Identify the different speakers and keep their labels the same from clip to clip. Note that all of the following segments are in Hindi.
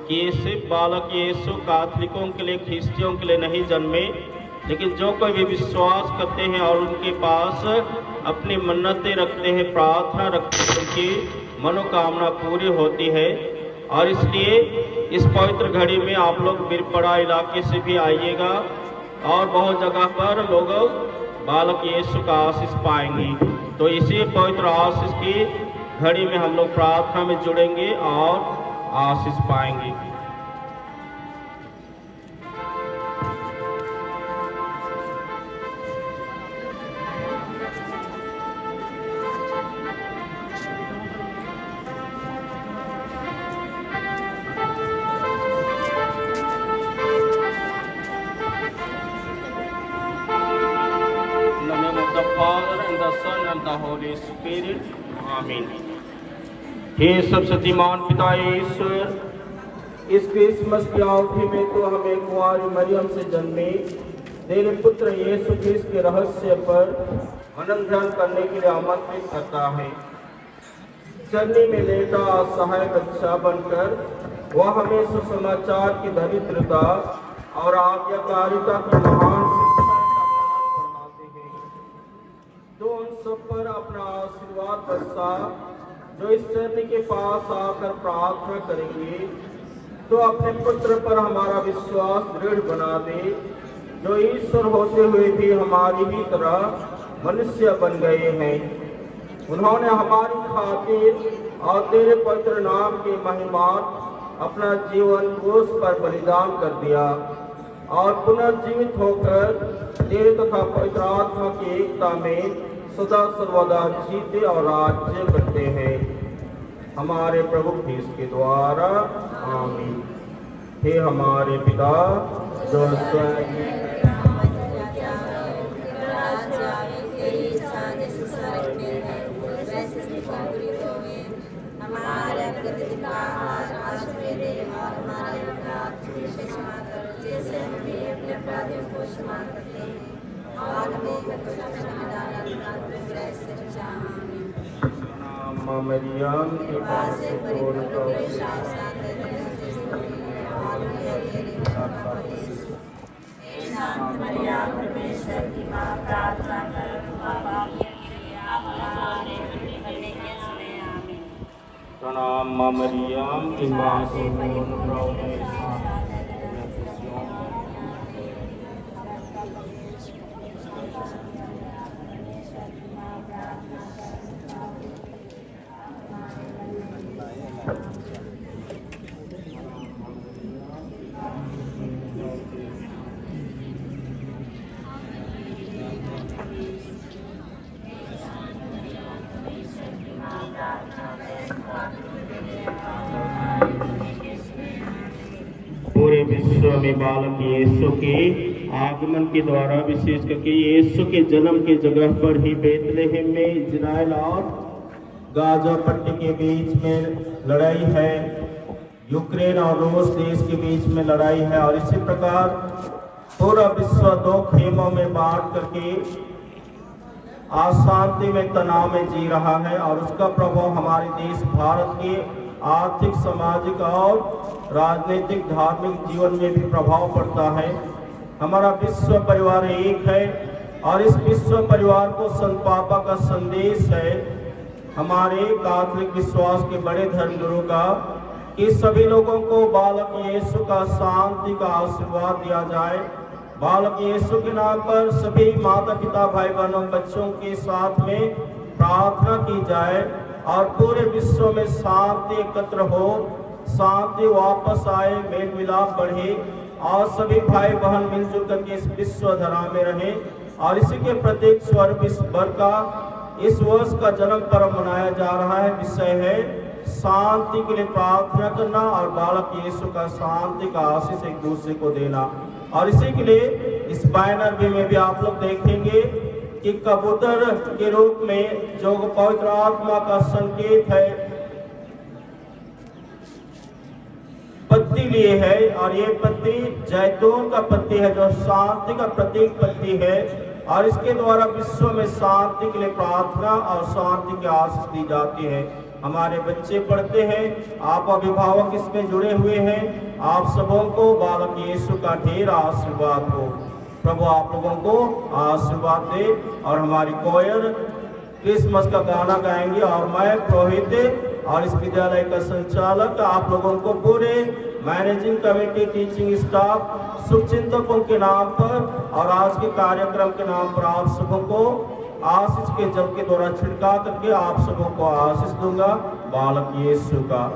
Speaker 1: कि ये सिर्फ बालक यीशु कैथोलिकों के लिए, ख्रिस्तियों के लिए नहीं जन्मे, लेकिन जो कोई भी विश्वास करते हैं और उनके पास अपनी मन्नतें रखते हैं, प्रार्थना रखते हैं, उनकी मनोकामना पूरी होती है। और इसलिए इस पवित्र घड़ी में आप लोग बिरपड़ा इलाके से भी आइएगा और बहुत जगह पर लोग बालक यीशु का आशीष पाएंगे। तो इसी पवित्र आशीष की घड़ी में हम लोग प्रार्थना में जुड़ेंगे और आशीष पाएंगे। होली स्पिरिट, आमीन। हे सब शक्तिमान पिता ईश्वर, इस क्रिसमस की अवधि में तो हमें कुंवारी मरियम से जन्मे तेरे पुत्र यीशु क्रिस्त के रहस्य पर मनन ध्यान करने के लिए आमंत्रित करता है। चरनी में लेटा असहाय बच्चा बनकर वह हमें सुसमाचार की दरिद्रता और आज्ञाकारिता की महान तो उन सब पर अपना आशीर्वाद बरसा जो इस चरनी के पास आकर प्रार्थना करेंगे। तो अपने पुत्र पर हमारा विश्वास दृढ़ बना दे, जो ईश्वर होते हुए भी हमारी ही तरह मनुष्य बन गए हैं। उन्होंने हमारी खातिर और तेरे पवित्र नाम के महिमार्थ अपना जीवन क्रूस पर बलिदान कर दिया और पुनर्जीवित होकर तेरे तथा पवित्र आत्मा की एकता में सदा सर्वदा जीते और राज्य करते हैं हमारे प्रभु ख्रीस्त के द्वारा, आमीन। हे हमारे पिता जो स्वर्ग मरियम के पास प्रणाम मरियम के पूरे विश्व में बालक यीशु के आगमन के द्वारा, विशेष करके यीशु के जन्म के जगह पर ही बेतलेहम में इजराइल और गाजा पट्टी के बीच में लड़ाई है, यूक्रेन और रूस देश के बीच में लड़ाई है। और इसी प्रकार पूरा विश्व दो खेमों में बांट करके अशांति में, तनाव में जी रहा है और उसका प्रभाव हमारे देश भारत के आर्थिक, सामाजिक और राजनीतिक, धार्मिक जीवन में भी प्रभाव पड़ता है। हमारा विश्व परिवार एक है और इस विश्व परिवार को संत पापा का संदेश है, हमारे कैथोलिक विश्वास के बड़े धर्मगुरु का, कि सभी लोगों को बालक यीशु का शांति का आशीर्वाद दिया जाए। बालक यीशु के नाम पर सभी माता पिता, भाई बहनों, बच्चों के साथ में प्रार्थना की जाए और पूरे विश्व में शांति एकत्र हो, शांति वापस आए, मेल मिलाप बढ़े और सभी भाई बहन मिलजुल करके इस विश्व धरा में रहे। और इसी के प्रतीक स्वरूप इस वर का, इस वर्ष का जन्म पर्व मनाया जा रहा है। विषय है शांति के लिए प्रार्थना करना और बालक यीशु का शांति का आशीष एक दूसरे को देना। और इसी के लिए इस बैनर में भी आप लोग देखेंगे कि कबूतर के रूप में जो पवित्र आत्मा का संकेत है, पत्ती लिए है और ये पत्ती जैतून का पत्ती है जो शांति का प्रतीक पत्ती है। और इसके द्वारा विश्व में शांति के लिए प्रार्थना और शांति की आशीष दी जाती है। हमारे बच्चे पढ़ते हैं, आप अभिभावक इसमें जुड़े हुए हैं, आप सबों को बालक यीशु का ढेर आशीर्वाद हो। प्रभु आप लोगों को आशीर्वाद दे। और हमारी कोयर क्रिसमस का गाना गाएंगे और मैं पुरोहित और इस विद्यालय का संचालक आप लोगों को पूरे मैनेजिंग कमेटी, टीचिंग स्टाफ, शुभचिंतकों के नाम पर और आज के कार्यक्रम के नाम पर आप सबों को आशीष के जल के द्वारा छिड़का करके आप सबों को आशीष दूंगा बालक यीशु का।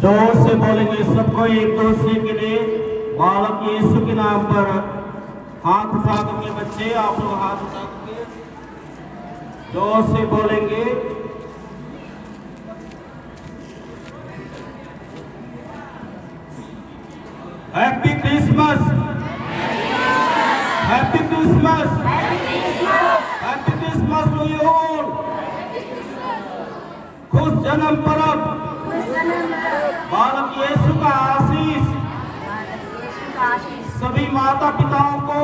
Speaker 1: जोर से बोलेंगे सबको एक दूसरे के लिए। बालक यीशु के नाम पर हाथ उठा करके बच्चे आप लोग हाथ उठा करके जोर से बोलेंगे। Happy Christmas, happy Christmas, happy Christmas to you all. खुश जन्म पर्व, बालक यीशु का आशीष सभी माता पिताओं को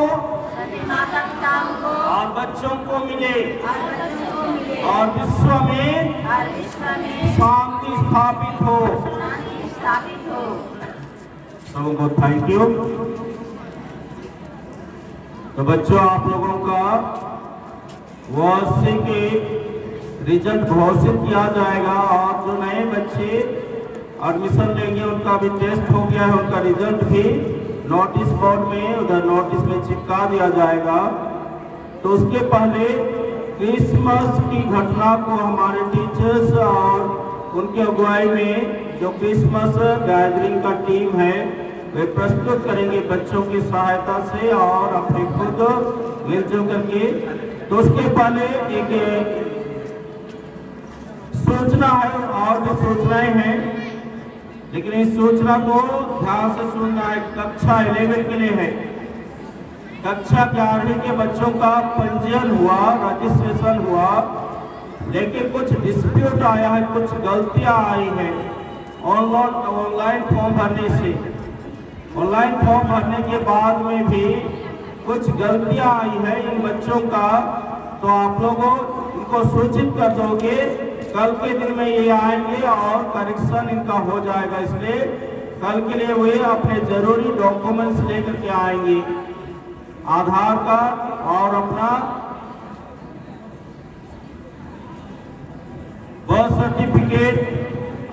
Speaker 1: और बच्चों को मिले और विश्व में शांति स्थापित हो। सबको थैंक यू। तो बच्चों आप लोगों का वार्षिक रिजल्ट घोषित किया जाएगा और जो नए बच्चे एडमिशन लेंगे उनका भी टेस्ट हो गया है, उनका रिजल्ट भी नोटिस बोर्ड में उधर नोटिस में चिपका दिया जाएगा। तो उसके पहले क्रिसमस की घटना को हमारे टीचर्स और उनके अगुवाई में जो क्रिसमस गैदरिंग का टीम है वे प्रस्तुत करेंगे बच्चों की सहायता से और अपने खुद मिलजुल करके। तो उसके पहले एक सूचना है और भी सूचनाएं हैं, लेकिन इस सूचना को ध्यान से सुनना है। कक्षा 11 के लिए है। कक्षा 11 के बच्चों का पंजीयन हुआ, रजिस्ट्रेशन हुआ, लेकिन कुछ डिस्प्यूट आया है, कुछ गलतियां आई हैं ऑनलाइन फॉर्म भरने से। ऑनलाइन फॉर्म भरने के बाद में भी कुछ गलतियां आई है इन बच्चों का। तो आप लोगों इनको सूचित कर दोगे, कल के दिन में ये आएंगे और करेक्शन इनका हो जाएगा। इसलिए कल के लिए वे अपने जरूरी डॉक्यूमेंट्स लेकर के आएंगे, आधार कार्ड और अपना बर्थ सर्टिफिकेट,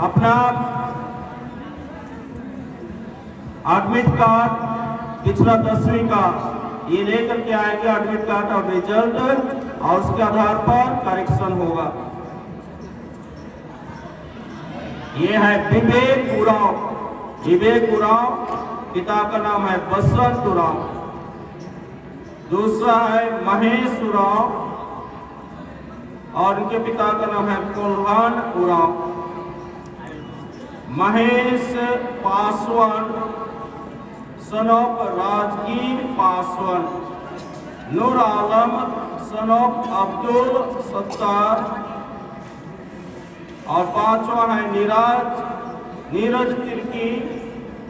Speaker 1: अपना एडमिट कार्ड पिछला 10वीं का ये लेकर के आएंगे, एडमिट कार्ड और रिजल्ट, और उसके आधार पर करेक्शन होगा। ये है विवेक उरांव। विवेक उरांव, पिता का नाम है बसंत उरांव। दूसरा है महेश उरांव और इनके पिता का नाम है Kulhan Oraon. Mahesh Paswan son of Rajgir Paswan. Noor Alam son of Abdul Sattar. और पांचवा है नीरज तिर्की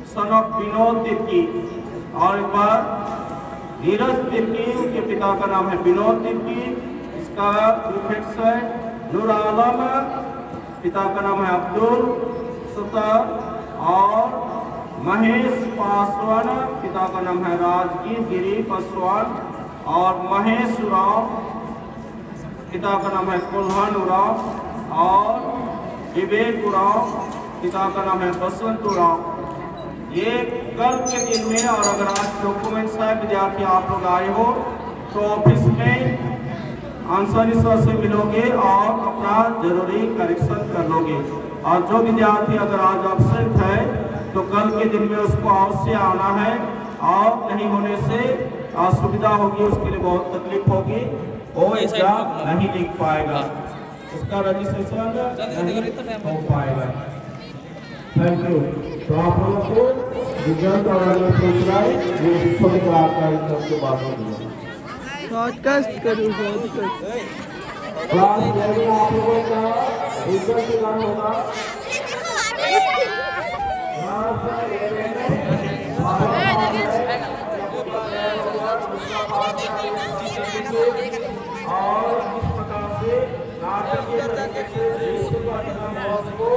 Speaker 1: सन ऑफ विनोद तिर्की। और एक बार नीरज तिर्की, उनके पिता का नाम है विनोद तिर्की, इसका प्रीफिक्स है नूर आलम, पिता का नाम है अब्दुल सत्तार। और महेश पासवान, पिता का नाम है राजगीर गिरी पासवान। और महेश उरांव, पिता का नाम है कुल्हान उरांव। और विवेक उरांव, पिता का नाम है बसंत उरांव। ये कल के दिन में, और अगर आज डॉक्यूमेंट्स है विद्यार्थी आप लोग आए हो तो ऑफिस में आंसर सर से मिलोगे और अपना जरूरी करेक्शन कर लोगे। और जो विद्यार्थी अगर आज एब्सेंट है तो कल के दिन में उसको अवश्य आना है, और नहीं होने से असुविधा होगी, उसके लिए बहुत तकलीफ होगी, वो एग्जाम नहीं लिख पाएगा, उसका रजिस्ट्रेशन नहीं हो पाएगा। Thank you. तो आप लोगों को रिजल्ट और अगर सूचनाएं ये शिक्षकों के बाद होगी।
Speaker 2: ब्रॉडकास्ट करूँ ब्रॉडकास्ट।
Speaker 1: क्लास 11 आप लोगों का रिजल्ट एग्जाम होगा। और इस प्रकार से नाटकीय तरीके से यीशु का जन्म को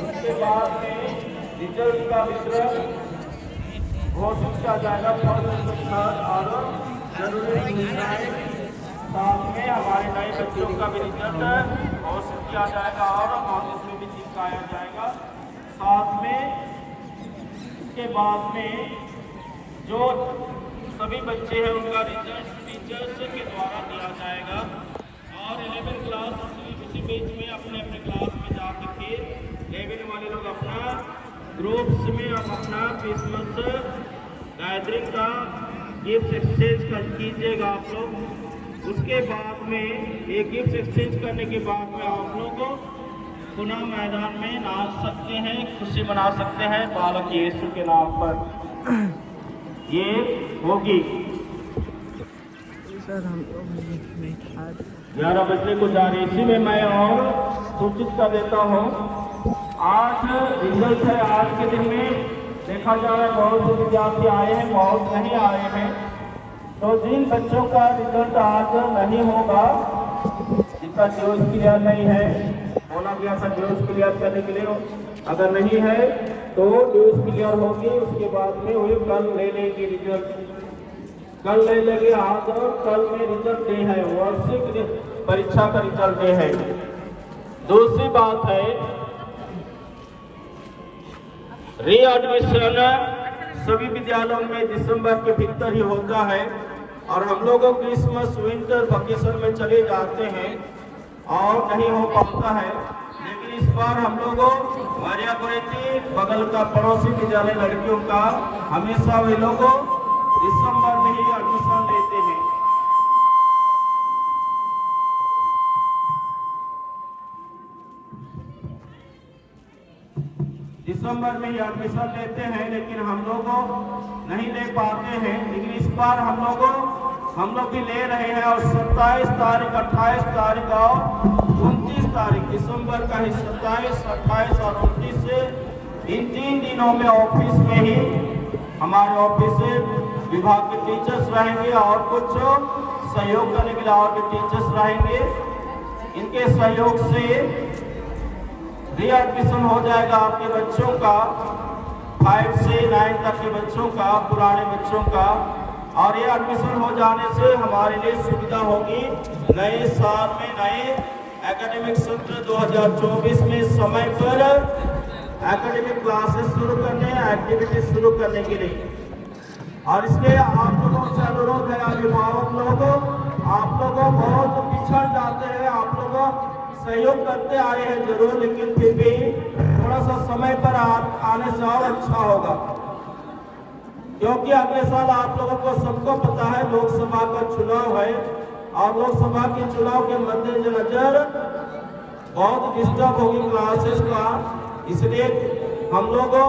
Speaker 1: उसके बाद में रिजल्ट का वितरण घोषित किया जाएगा। और जरूरी साथ में हमारे नए बच्चों का भी रिजल्ट घोषित किया जाएगा और नोटिस में भी चिपकाया जाएगा। साथ में इसके बाद में जो सभी बच्चे हैं उनका रिजल्ट टीचर टीचर्स के द्वारा दिया जाएगा। और 11 क्लास इसी बीच में अपने अपने क्लास में जा करके 11 वाले लोग अपना ग्रुप्स में अपना क्रिसमस गैदरिंग का गिफ्ट एक्सचेंज कीजिएगा आप लोग। उसके बाद में ये गिफ्ट एक्सचेंज करने के बाद में आप लोग पुनः मैदान में नाच सकते हैं, खुशी मना सकते हैं बालक यीशु के नाम पर ये होगी।
Speaker 2: सर हम
Speaker 1: 11 बजने को जा रही। इसी में मैं और सूचित कर देता हूँ, आज रिजल्ट है। आज के दिन में देखा जा रहा है बहुत से विद्यार्थी आए हैं, बहुत नहीं आए हैं। तो जिन बच्चों का रिजल्ट आज नहीं होगा, जिनका ड्यूज क्लियर नहीं है, होना गया था ड्यूज क्लियर करने के लिए, अगर नहीं है तो ड्यूज क्लियर होगी। उसके बाद में वही कल ले लेंगे रिजल्ट, कल ले लेंगे। आज और कल में रिजल्ट डे है, वार्षिक परीक्षा का रिजल्ट डे है। दूसरी बात है, रीएडमिशन सभी विद्यालयों में दिसंबर के भीतर ही होता है और हम लोग क्रिसमस विंटर वेकेशन में चले जाते हैं और नहीं हो पाता है। लेकिन इस बार हम लोगों मारिया गोरेती बगल का पड़ोसी विद्यालय लड़कियों का हमेशा वे लोगों दिसंबर में ही एडमिशन लेते हैं। दिसंबर में ही एडमिशन लेते हैं, लेकिन हम लोग नहीं ले पाते हैं। लेकिन इस बार हम लोग भी ले रहे हैं और 27 तारीख, 28 तारीख और 29 तारीख दिसंबर का ही 27, 28 और 29 से इन 3 दिनों में ऑफिस में ही हमारे ऑफिस से विभाग के टीचर्स रहेंगे और कुछ सहयोग करने के लिए और भी टीचर्स रहेंगे। इनके सहयोग से रीएडमिशन हो जाएगा आपके बच्चों का, 5 से 9 तक के बच्चों का, पुराने बच्चों का। और ये एडमिशन हो जाने से हमारे लिए सुविधा होगी नए साल में, नए एकेडमिक सत्र 2024 में समय पर एकेडमिक क्लासेस शुरू करने, एक्टिविटीज शुरू करने के लिए। और इसलिए आप लोगों से अनुरोध है, अभिभावक लोगों, आप लोगों बहुत पिछड़ जाते हैं, आप लोगों सहयोग करते आए हैं जरूर, लेकिन फिर भी थोड़ा सा समय पर आने से और अच्छा होगा, क्योंकि अगले साल आप लोगों को सबको पता है लोकसभा का चुनाव है और लोकसभा के चुनाव के मद्देनजर बहुत डिस्टर्ब होगी क्लासेस का। इसलिए हम लोगों